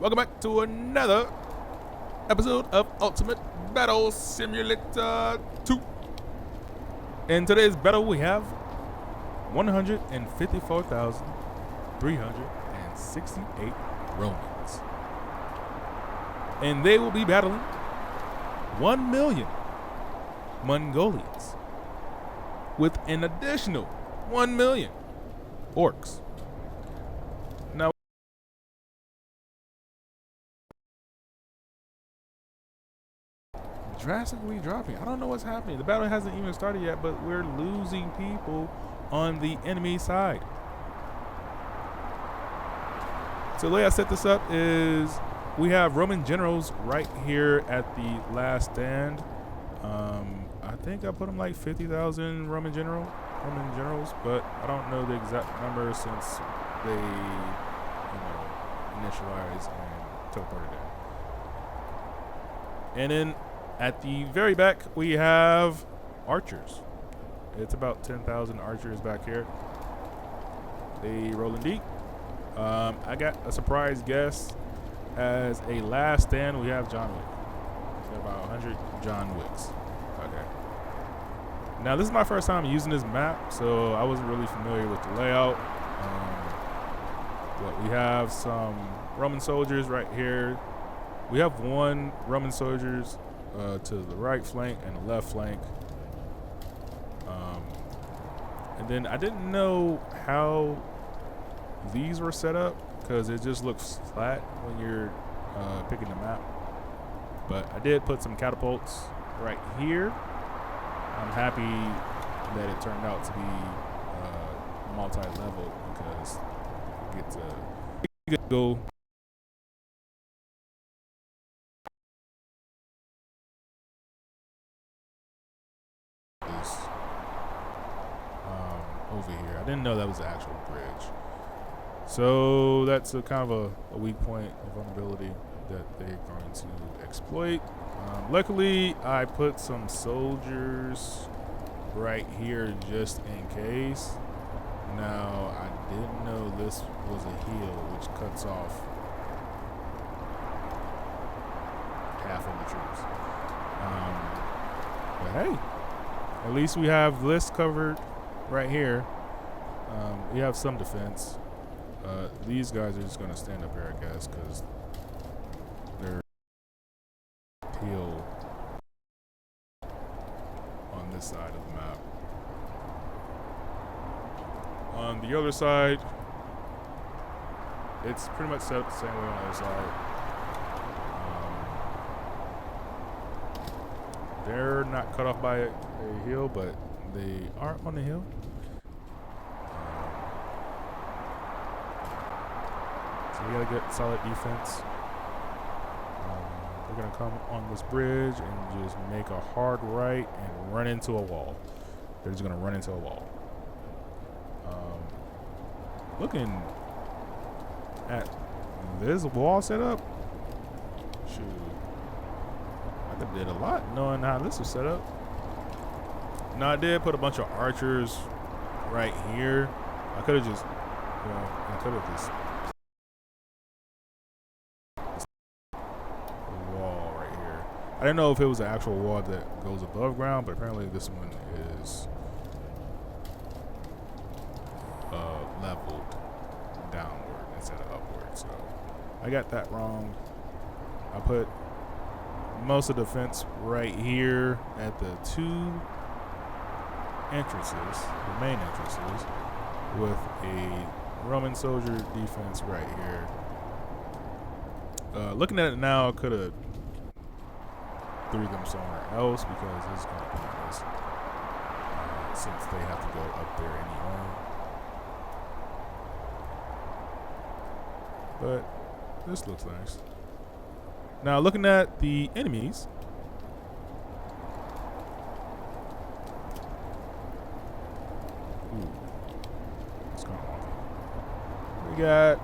Welcome back to another episode of Ultimate Battle Simulator 2. In today's battle, we have 154,368 Romans. And they will be battling 1 million Mongolians with an additional 1 million Orcs. Now, drastically dropping. I don't know what's happening. The battle hasn't even started yet, but we're losing people on the enemy side. So the way I set this up is we have Roman generals right here at the last stand. I think I put them like 50,000 Roman generals, but I don't know the exact number since they, initialized and teleported in. And then at the very back, we have archers. It's about 10,000 archers back here. They rolling deep. I got a surprise guest. As a last stand, we have John Wick. We have about 100 John Wicks. Okay. Now, this is my first time using this map, so I wasn't really familiar with the layout. But we have some Roman soldiers right here. We have one Roman soldiers to the right flank and the left flank. And then I didn't know how these were set up because it just looks flat when you're picking the map. But I did put some catapults right here. I'm happy that it turned out to be multi-level because you get to go over here. I didn't know that was the actual bridge. So that's a kind of a weak point of vulnerability that they're going to exploit. Luckily, I put some soldiers right here just in case. Now, I didn't know this was a hill, which cuts off half of the troops. But hey, at least we have this covered right here. We have some defense. These guys are just going to stand up here, I guess, because they're hill on this side of the map. On the other side, it's pretty much set up the same way on the other side. They're not cut off by a hill, but they are on the hill. We gotta get solid defense. We're gonna come on this bridge and just make a hard right and run into a wall. They're just gonna run into a wall. Looking at this wall setup, shoot, I could did a lot knowing how this was set up. Now I did put a bunch of archers right here. I could have just, I didn't know if it was an actual wall that goes above ground, but apparently this one is leveled downward instead of upward. So I got that wrong. I put most of the fence right here at the two entrances, the main entrances, with a Roman soldier defense right here. Looking at it now, I could have threw them somewhere else because this is going to be pointless since they have to go up there anyway. But this looks nice. Now looking at the enemies, it's kind of wonky. We got